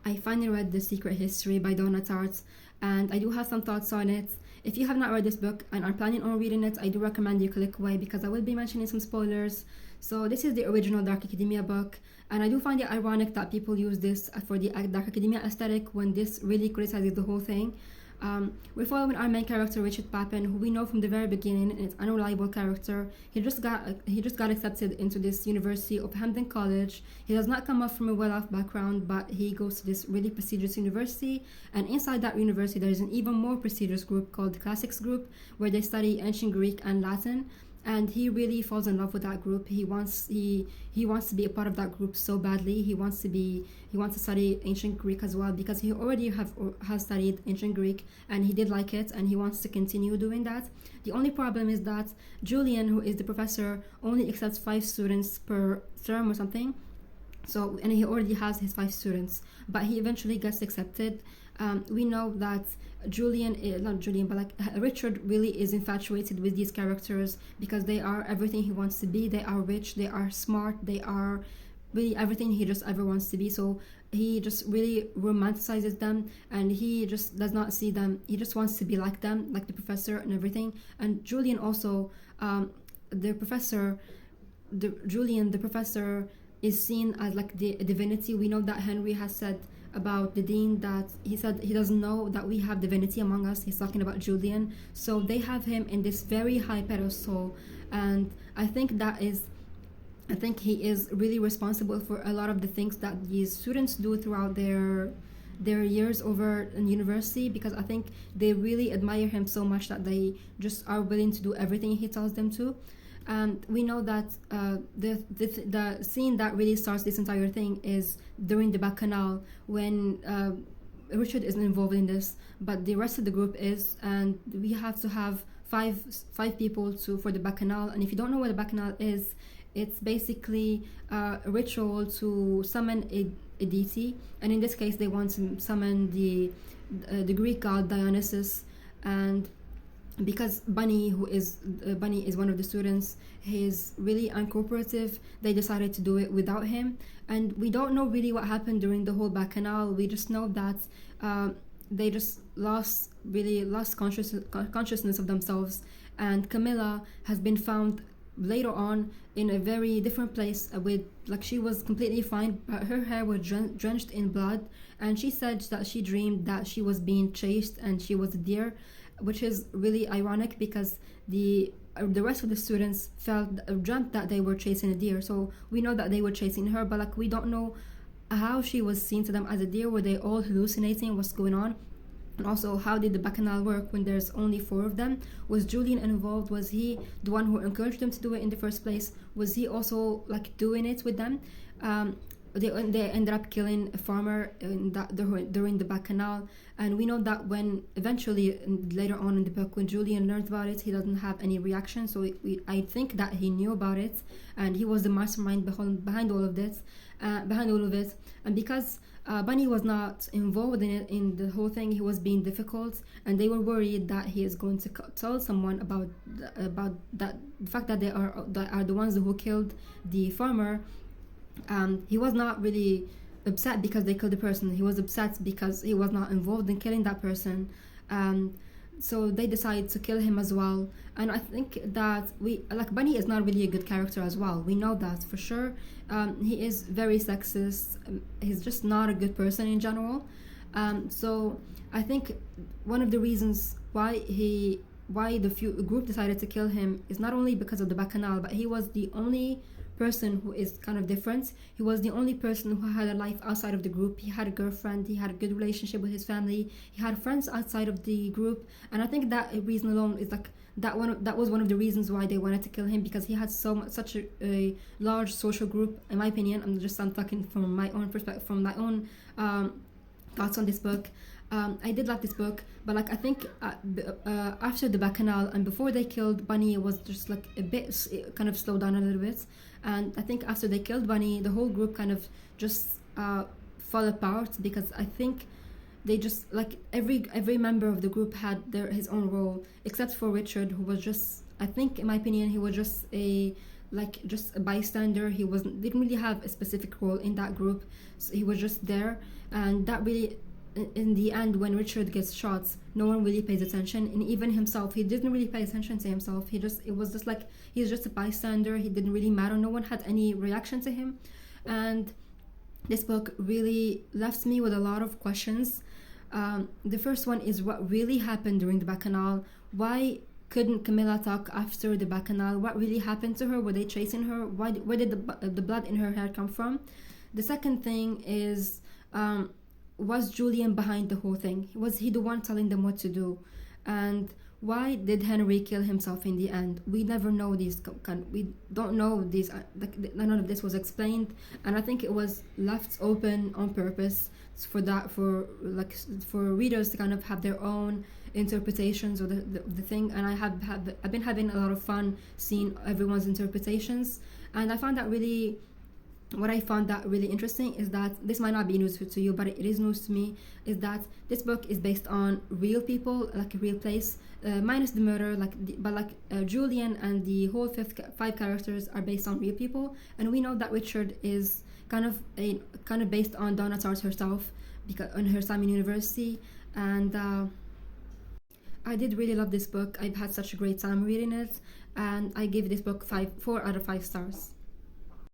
I finally read The Secret History by Donna Tartt, and I do have some thoughts on it. If you have not read this book and are planning on reading it, I do recommend you click away because I will be mentioning some spoilers. So this is the original Dark Academia book, and I do find it ironic that people use this for the Dark Academia aesthetic when this really criticizes the whole thing. We're following our main character Richard Papin, who we know from the very beginning is an unreliable character. He just got accepted into this University of Hampden College. He does not come up from a well-off background, but he goes to this really prestigious university. And inside that university, there is an even more prestigious group called the Classics Group, where they study ancient Greek and Latin. And he really falls in love with that group. He wants to be a part of that group so badly. He wants to study ancient Greek as well because he already has studied ancient Greek and he did like it and he wants to continue doing that. The only problem is that Julian, who is the professor, only accepts 5 students per term or something. So, and he already has his 5 students, but he eventually gets accepted. We know that not Julian, but like Richard really is infatuated with these characters because they are everything he wants to be. They are rich, they are smart, they are really everything he just ever wants to be. So he just really romanticizes them and he just does not see them. He just wants to be like them, like the professor and everything. And Julian also, the professor, the professor is seen as like the divinity. We know that Henry has said about the dean that he said he doesn't know that we have divinity among us. He's talking about Julian. So they have him in this very high pedestal, and I think he is really responsible for a lot of the things that these students do throughout their years over in university, because I think they really admire him so much that they just are willing to do everything he tells them to. We know that the scene that really starts this entire thing is during the Bacchanal when Richard isn't involved in this, but the rest of the group is, and we have to have five people for the Bacchanal. And if you don't know what the Bacchanal is, it's basically a ritual to summon a deity, and in this case they want to summon the Greek god Dionysus. And because Bunny is one of the students, he's really uncooperative. They decided to do it without him, and we don't know really what happened during the whole Bacchanal. We just know that they just lost consciousness of themselves, and Camilla has been found later on in a very different place with, like, she was completely fine, but her hair was drenched in blood, and she said that she dreamed that she was being chased and she was a deer, which is really ironic because the rest of the students dreamt that they were chasing a deer. So we know that they were chasing her, but like we don't know how she was seen to them as a deer. Were they all hallucinating? What's going on? And also, how did the Bacchanal work when there's only 4 of them? Was Julian involved? Was he the one who encouraged them to do it in the first place? Was he also like doing it with them? They ended up killing a farmer during the Bacchanal, and we know that when eventually later on in the book, when Julian learns about it, he doesn't have any reaction. So I think that he knew about it, and he was the mastermind behind all of this, and because Bunny was not involved in it, in the whole thing, he was being difficult, and they were worried that he is going to tell someone about that, the fact that they are the ones who killed the farmer. He was not really upset because they killed the person. He was upset because he was not involved in killing that person. So they decided to kill him as well. And I think that Bunny is not really a good character as well. We know that for sure. He is very sexist. He's just not a good person in general. So I think one of the reasons why the group decided to kill him is not only because of the Bacchanal, but he was the only person who is kind of different. He was the only person who had a life outside of the group. He had a girlfriend, he had a good relationship with his family, he had friends outside of the group, and I think that reason alone is like that was one of the reasons why they wanted to kill him, because he had such a large social group. In my opinion, I'm talking from my own perspective, from my own thoughts on this book. I did like this book, but like I think after the Bacchanal and before they killed Bunny, it was just like it kind of slowed down a little bit. And I think after they killed Bunny, the whole group kind of just fell apart, because I think they just like every member of the group had his own role, except for Richard, who was just, I think in my opinion, he was just like just a bystander. He didn't really have a specific role in that group, so he was just there. And that really, in the end, when Richard gets shot, no one really pays attention, and even himself, he didn't really pay attention to himself. It was just like he's just a bystander. He didn't really matter. No one had any reaction to him. And this book really left me with a lot of questions. The first one is what really happened during the Bacchanal. Why couldn't Camilla talk after the Bacchanal? What really happened to her? Were they chasing her? Where did the blood in her hair come from? The second thing is, was Julian behind the whole thing? Was he the one telling them what to do? And why did Henry kill himself in the end? We never know these. We don't know these. None of this was explained, and I think it was left open on purpose for readers to kind of have their own interpretations of the thing. And I've been having a lot of fun seeing everyone's interpretations, and I found that really. What I found that really interesting is that this might not be news to you, but it is news to me, is that this book is based on real people, like a real place, minus the murder, Julian and the whole five characters are based on real people. And we know that Richard is kind of based on Donna Tartt herself, because on her time in university. And I did really love this book. I've had such a great time reading it, and I give this book 4 out of 5 stars.